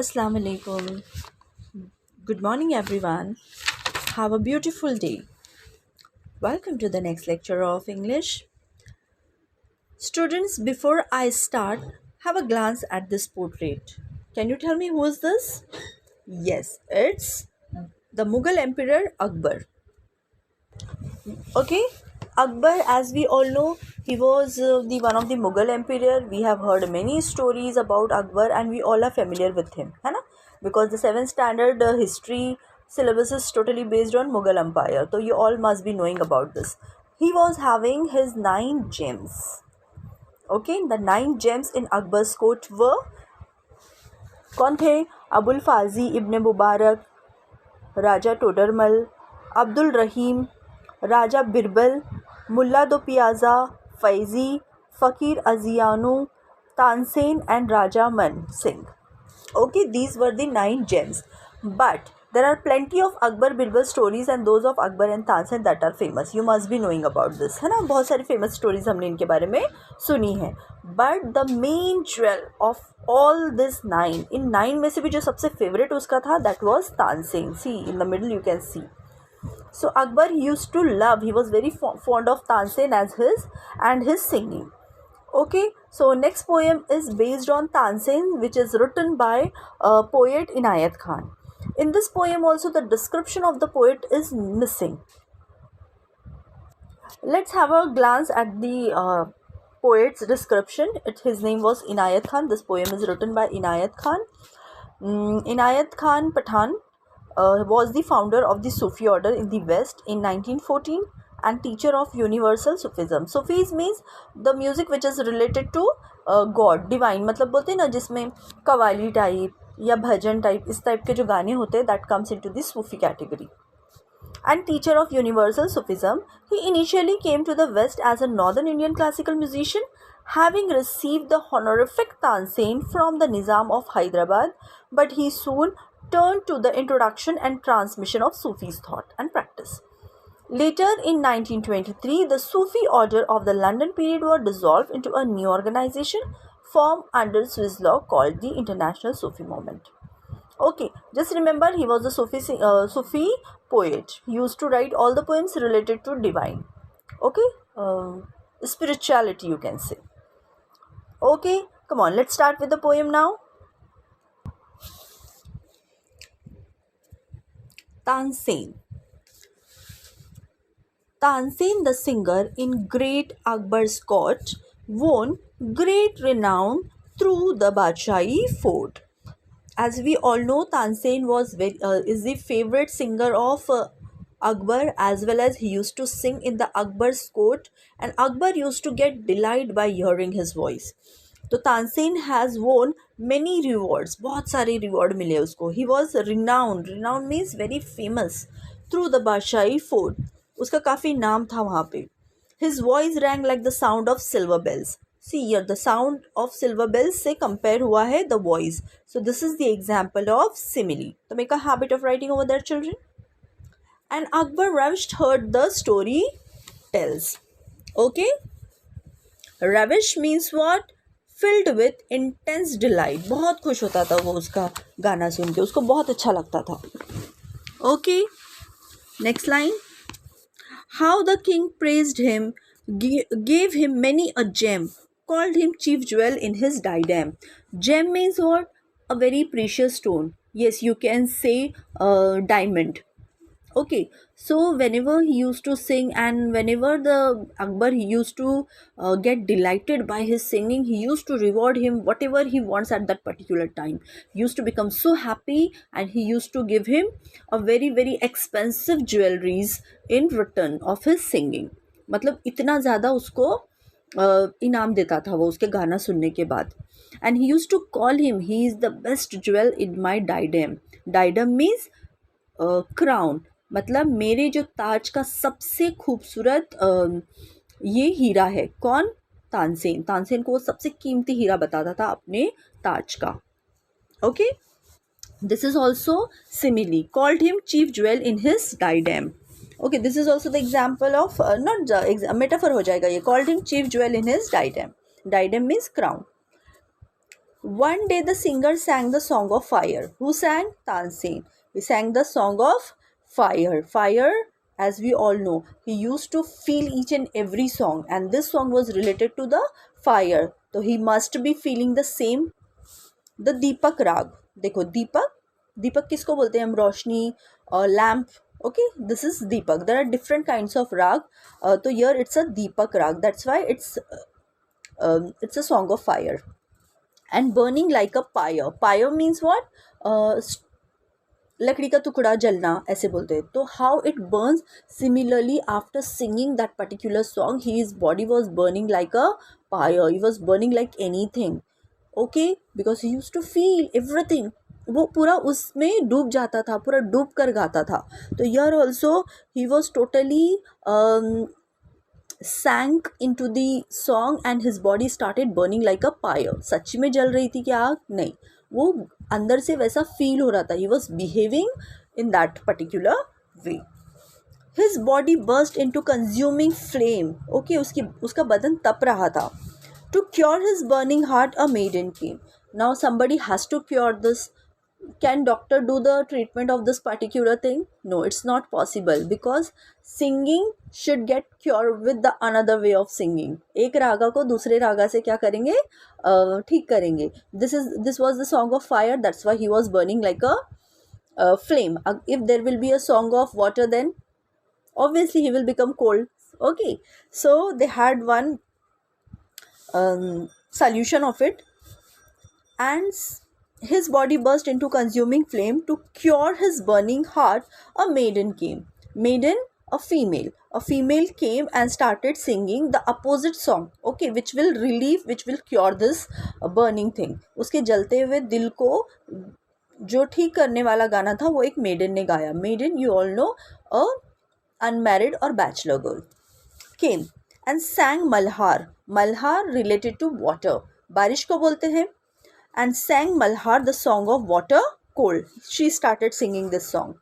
Assalamu alaikum. Good morning, everyone. Have a beautiful day. Welcome to the next lecture of English. Students, before I start, have a glance at this portrait. Can you tell me who is this? Yes, it's the Mughal Emperor Akbar. Okay, Akbar, as we all know, he was the one of the Mughal emperor. We have heard many stories about Akbar, and we all are familiar with him, है ना? Because the seventh standard history syllabus is totally based on Mughal Empire. So you all must be knowing about this. He was having his 9 gems. Okay, the 9 gems in Akbar's court were कौन थे? अबुल फाजी इब्न मुबारक, राजा टोडरमल, अब्दुल रहीम, राजा बिरबल, मुल्ला दो piazza, Faizi, फ़कीर अजियानू, Tansen and Raja Man Singh. Okay, these were the 9 gems. But there are plenty of Akbar Birbal stories and those of Akbar and Tansen that are famous. You must be knowing about this. है ना, बहुत सारी famous stories हमने इनके बारे में सुनी है. But the main jewel of all this 9, इन 9 में से भी जो सबसे favorite उसका था, that was Tansen. See, in the middle you can see. So Akbar used to love, he was very fond of Tansen as his singing. Okay, so next poem is based on Tansen, which is written by poet Inayat Khan. In this poem also the description of the poet is missing. Let's have a glance at the poet's description. His name was Inayat Khan. This poem is written by Inayat Khan. Inayat Khan Pathan was the founder of the Sufi order in the West in 1914 and teacher of universal Sufism. Sufis means the music which is related to God, divine. मतलब बोलते हैं ना जिसमें qawwali type या भजन type, इस type के जो गाने होते हैं, that comes into the Sufi category. And teacher of universal Sufism, he initially came to the West as a northern Indian classical musician, having received the honorific Tansen from the Nizam of Hyderabad, but he soon turned to the introduction and transmission of Sufi's thought and practice. Later in 1923, the Sufi order of the London period were dissolved into a new organization formed under Swiss law called the International Sufi Movement. Okay, just remember he was a Sufi poet. He used to write all the poems related to divine. Okay, spirituality you can say. Okay, come on, let's start with the poem now. Tansen. Tansen the singer in great Akbar's court won great renown through the Badshahi fort. As we all know, Tansen is the favorite singer of Akbar, as well as he used to sing in the Akbar's court, and Akbar used to get delight by hearing his voice. तो Tansen has won many rewards, बहुत सारे reward मिले उसको. He was renowned means very famous through the Badshahi fort. उसका काफ़ी नाम था वहाँ पे. His voice rang like the sound of silver bells. See here, the sound of silver bells से compare हुआ है the voice. So this is the example of simile. So make a habit of writing over there, children. And Akbar ravished heard the story tells. Okay. Ravish means what? Filled with intense delight. बहुत खुश होता था वो उसका गाना सुन के, उसको बहुत अच्छा लगता था. Okay. Next line. How the king praised him, gave him many a gem, called him chief jewel in his diadem. Gem means what? A very precious stone. Yes, you can say diamond. Okay, so whenever he used to sing and whenever the Akbar he used to get delighted by his singing, he used to reward him whatever he wants at that particular time. He used to become so happy and he used to give him a very very expensive jewelries in return of his singing. मतलब इतना ज़्यादा उसको इनाम देता था वो उसके गाना सुनने के बाद. And he used to call him, he is the best jewel in my diadem. Diadem means crown. मतलब मेरे जो ताज का सबसे खूबसूरत ये हीरा है. कौन? तानसेन. तानसेन को वो सबसे कीमती हीरा बताता था अपने ताज का. Okay, this is also simile. Called him chief jewel in his diadem. Okay, this is also the example of not metaphor हो जाएगा ये. Called him chief jewel in his diadem. Diadem means crown. One day the singer sang the song of fire. Who sang? Tansen. He sang the song of fire. Fire, as we all know, he used to feel each and every song, and this song was related to the fire. So he must be feeling the same. The Deepak raag, देखो दीपक, दीपक किसको बोलते हैं हम? रोशनी, lamp. Okay, this is Deepak. There are different kinds of raag. तो here it's a Deepak raag, that's why it's a song of fire. And burning like a pyre. Pyre means what? लकड़ी का टुकड़ा जलना, ऐसे बोलते हैं. तो how it burns, similarly after singing that particular song his body was burning like a fire. He was burning like anything. Okay, because he use to feel everything. वो पूरा उसमें डूब जाता था, पूरा डूब कर गाता था. तो यर also he was totally sank into the song and his body started burning like a fire. सच में जल रही थी क्या आग? नहीं, वो अंदर से वैसा फील हो रहा था. He was behaving in that particular way. His body burst into consuming flame. Okay, उसका बदन तप रहा था. To cure his burning heart, a maiden came. Now somebody has to cure this. Can doctor do the treatment of this particular thing? No, it's not possible, because singing should get cured with the another way of singing. एक रागा को दूसरे रागा से क्या करेंगे? ठीक करेंगे. This was the song of fire. That's why he was burning like a flame. If there will be a song of water, then obviously he will become cold. Okay, so they had one solution of it, and his body burst into consuming flame. To cure his burning heart, a maiden came. Maiden, a female. A female came and started singing the opposite song, okay, which will relieve, which will cure this burning thing. उसके जलते हुए दिल को जो ठीक करने वाला गाना था, वो एक मेडन ने गाया. Maiden, you all know, a unmarried or bachelor girl, came and sang Malhar. Malhar related to water. बारिश को बोलते हैं. And sang Malhar, the song of water, cold. She started singing this song.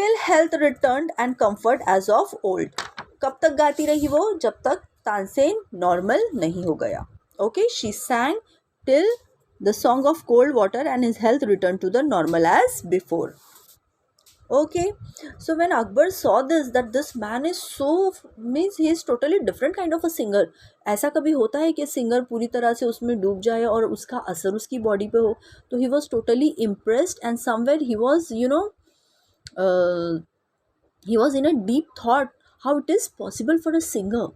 Till health returned and comfort as of old. कब तक गाती रही वो? जब तक तानसेन नॉर्मल नहीं हो गया. Okay, she sang till the song of cold water and his health returned to the normal as before. Okay, so when Akbar saw this, that this man is so, means he is totally different kind of a singer. ऐसा कभी होता है कि singer पूरी तरह से उसमें डूब जाए और उसका असर उसकी बॉडी पे हो? तो he was totally impressed, and somewhere he was, he was in a deep thought how it is possible for a singer.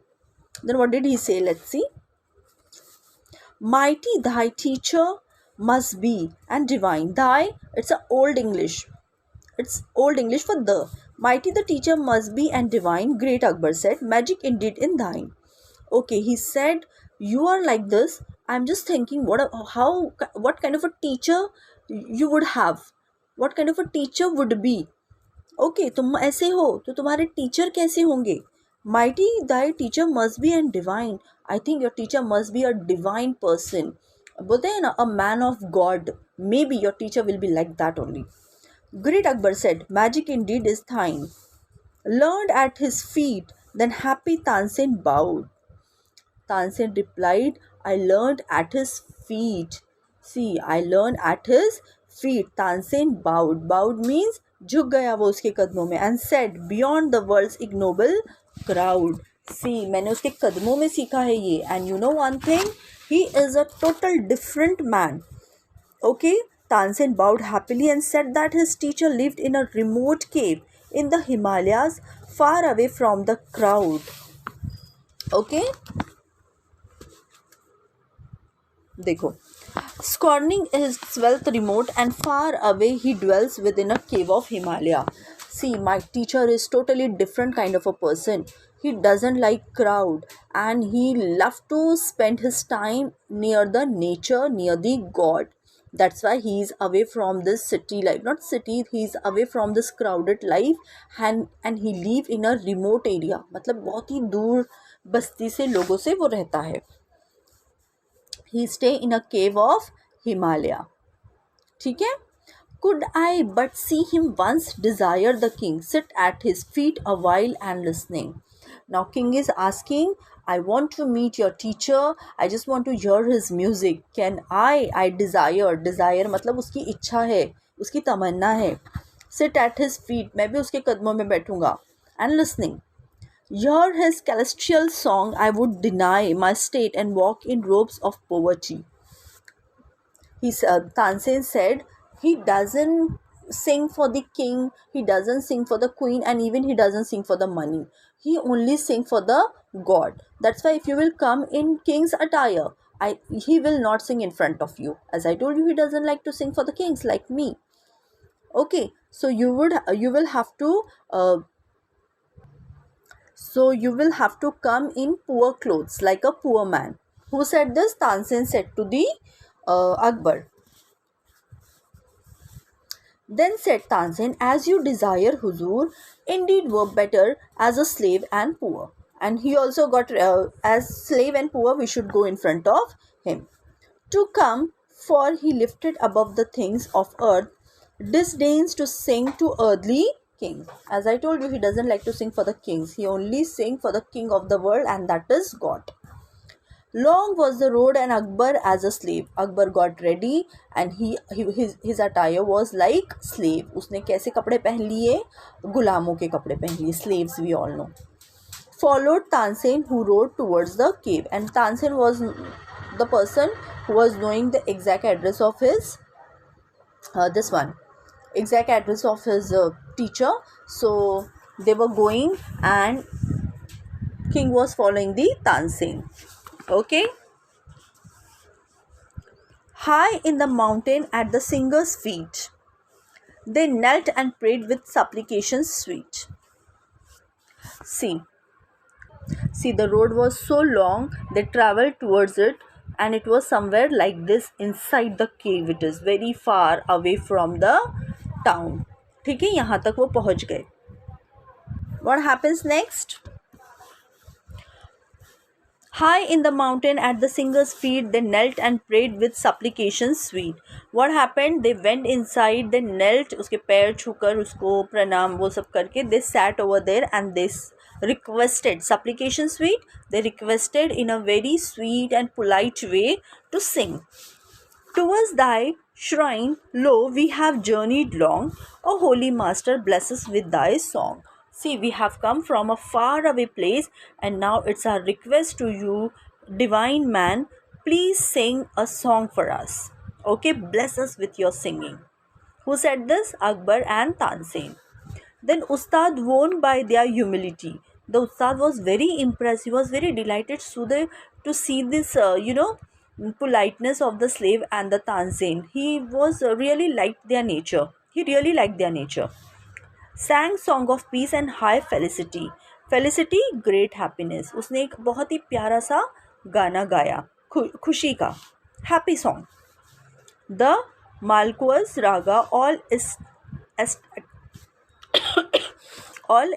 Then what did he say? Let's see. Mighty thy teacher must be and divine. Thy, it's a old English. It's old English for the. Mighty the teacher must be and divine, great Akbar said, magic indeed in thine. Okay, he said, you are like this. I'm just thinking, what kind of a teacher you would have? What kind of a teacher would be? Okay, तुम ऐसे हो तो तुम्हारे teacher कैसे होंगे? Mighty thy teacher must be and divine. I think your teacher must be a divine person. बोलते हैं ना, a man of God. Maybe your teacher will be like that only. Great Akbar said, magic indeed is thine. Learned at his feet, then happy Tansen bowed. Tansen replied, I learned at his feet. See, I learned at his feet. Tansen bowed. Bowed means झुक गया वो उसके कदमों में. And said, beyond the world's ignoble crowd. See, मैंने उसके कदमों में सीखा है ये. And you know one thing? He is a total different man. Okay? Tansen bowed happily and said that his teacher lived in a remote cave in the Himalayas, far away from the crowd. Okay? देखो, scorning his wealth remote and far away, he dwells within a cave of Himalaya. See, my teacher is totally different kind of a person. He doesn't like crowd, and he love to spend his time near the nature, near the God. That's why he is away from this city life. Not city, he is away from this crowded life, and he live in a remote area. मतलब बहुत ही दूर बस्ती से लोगों से वो रहता है. He stay in a cave of Himalaya. ठीक है? Could I but see him once, desired the king, sit at his feet a while and listening. Now king is asking, I want to meet your teacher. I just want to hear his music. Can I desire मतलब उसकी इच्छा है, उसकी तमन्ना है. Sit at his feet. मैं भी उसके कदमों में बैठूंगा. And listening. Hear his celestial song. I would deny my state and walk in robes of poverty. Tansen said he doesn't sing for the king, he doesn't sing for the queen, and even he doesn't sing for the money. He only sing for the God. That's why if you will come in king's attire, he will not sing in front of you. As I told you, he doesn't like to sing for the kings like me. Okay, so you will have to come in poor clothes like a poor man. Who said this? Tansen said to the Akbar. Then said Tansen, as you desire, Huzur, indeed were better as a slave and poor. And he also got, as slave and poor, we should go in front of him. To come, for he lifted above the things of earth, disdains to sing to earthly kings. As I told you, he doesn't like to sing for the kings. He only sing for the king of the world, and that is God. Long was the road and Akbar as a slave. Akbar got ready and his attire was like slave. उसने कैसे कपड़े पहन लिए? गुलामों के कपड़े पहन लिए. Slaves we all know. Followed Tansen, who rode towards the cave, and Tansen was the person who was knowing the exact address of his exact address of his teacher. So they were going and king was following the Tansen. Okay. High in the mountain at the singer's feet, they knelt and prayed with supplications sweet. See, the road was so long, they travelled towards it, and it was somewhere like this inside the cave. It is very far away from the town. ठीक है, यहाँ तक वो पहुँच गए. What happens next? High in the mountain at the singer's feet, they knelt and prayed with supplications sweet. What happened? They went inside, they knelt, उसके पैर छूकर उसको प्रणाम वो सब करके, they sat over there and they requested, supplication sweet, they requested in a very sweet and polite way to sing. Towards thy shrine, lo, we have journeyed long. O holy master, bless us with thy song. See, we have come from a far away place, and now it's our request to you, divine man, please sing a song for us. Okay, bless us with your singing. Who said this? Akbar and Tansen. Then Ustad, won by their humility. The Ustad was very impressed. He was very delighted to see this, politeness of the slave and the Tansen. He was really liked their nature. Sang song of peace and high felicity. Felicity, great happiness. उसने एक बहुत ही प्यारा सा गाना गाया, खुशी का, happy song. The Malkuas Raga all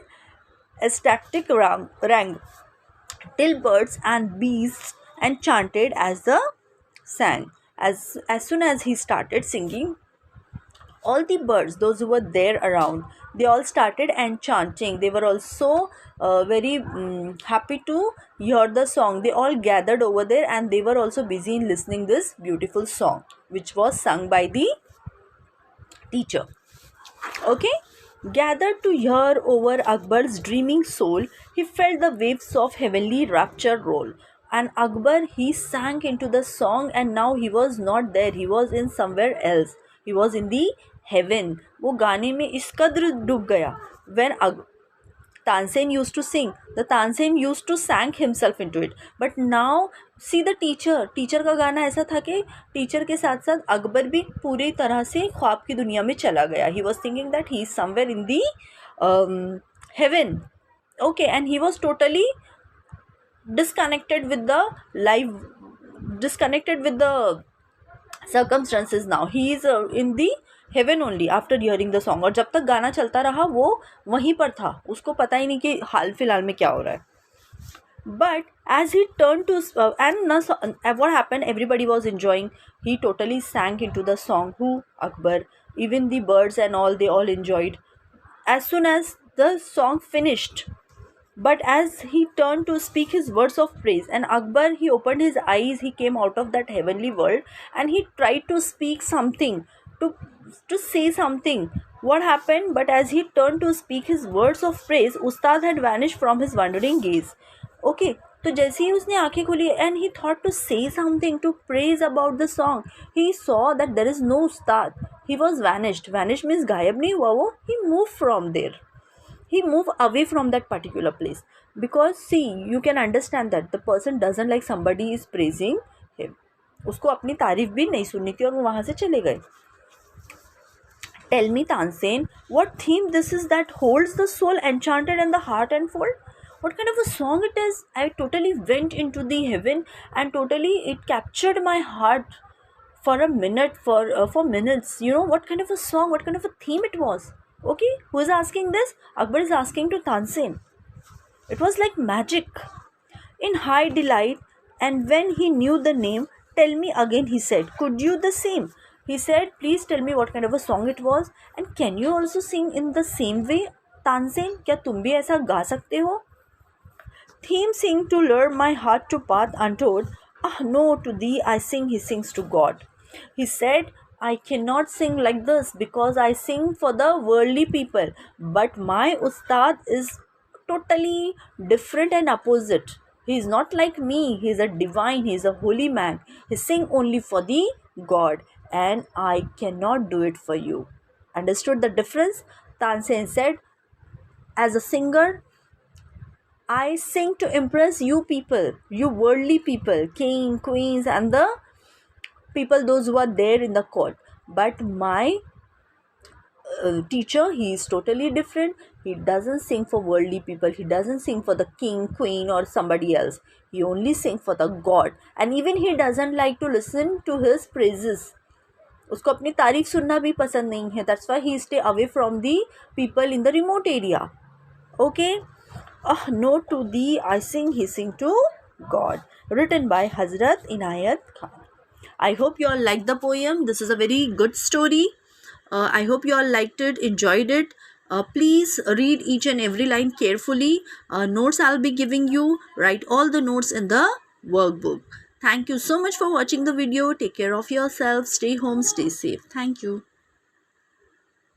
ecstatic rang till birds and beasts and chanted as the sang. As soon as he started singing, all the birds, those who were there around, they all started and chanting. They were also very happy to hear the song. They all gathered over there and they were also busy in listening this beautiful song which was sung by the teacher. Okay, gathered to hear over Akbar's dreaming soul, he felt the waves of heavenly rapture roll. And Akbar, he sank into the song, and now he was not there, he was in somewhere else. He was in the heaven. वो गाने में इस कद्र डूब गया. When Tansen used to sing, the Tansen used to sang himself into it. But now see the teacher का गाना ऐसा था कि टीचर के साथ साथ अकबर भी पूरी तरह से ख्वाब की दुनिया में चला गया. He was thinking that he is somewhere in the heaven. Okay, and he was totally disconnected with the life, disconnected with the circumstances. Now he is in the heaven only after hearing the song. और जब तक गाना चलता रहा वो वहीं पर था, उसको पता ही नहीं कि हाल फिलहाल में क्या हो रहा है. But as he turned to what happened, everybody was enjoying. He totally sank into the song. Who? Akbar. Even the birds and all, they all enjoyed. As soon as the song finished, But as he turned to speak his words of praise, and Akbar, he opened his eyes, he came out of that heavenly world, and he tried to speak something, to say something. What happened? But as he turned to speak his words of praise, Ustad had vanished from his wondering gaze. Okay, तो जैसे ही उसने आंखें खोली and he thought to say something to praise about the song, he saw that there is no Ustad. He was vanished. Vanished means गायब नहीं हुआ वो. He moved from there. He moved away from that particular place, because see, you can understand that the person doesn't like somebody is praising him. उसको अपनी तारीफ भी नहीं सुननी थी और वो वहाँ से चले गए. Tell me, Tansen, what theme this is that holds the soul enchanted and the heart unfold? What kind of a song it is? I totally went into the heaven and totally it captured my heart for a minute, for minutes. You know what kind of a song, what kind of a theme it was? Okay, who is asking this? Akbar is asking to Tansen. It was like magic. In high delight, and when he knew the name, tell me again, he said. Could you the same? He said, please tell me what kind of a song it was, and can you also sing in the same way? Tansen, क्या तुम भी ऐसा गा सकते हो? Theme sing to lure my heart to path untold. Ah no, to thee I sing, he sings to God. He said, I cannot sing like this because I sing for the worldly people. But my Ustad is totally different and opposite. He is not like me. He is a divine. He is a holy man. He sing only for the God. And I cannot do it for you. Understood the difference? Tansen said, as a singer, I sing to impress you people, you worldly people, king, queens, and the people, those who are there in the court. But my teacher, he is totally different. He doesn't sing for worldly people. He doesn't sing for the king, queen, or somebody else. He only sings for the God. And even he doesn't like to listen to his praises. उसको अपनी तारीफ सुनना भी पसंद नहीं है. That's why he stay away from the people in the remote area. Okay. No, to thee I sing, he sing to God. Written by Hazrat Inayat Khan. I hope you all liked the poem. This is a very good story. I hope you all liked it, enjoyed it. Please read each and every line carefully. Notes I'll be giving you. Write all the notes in the workbook. Thank you so much for watching the video. Take care of yourself. Stay home. Stay safe. Thank you.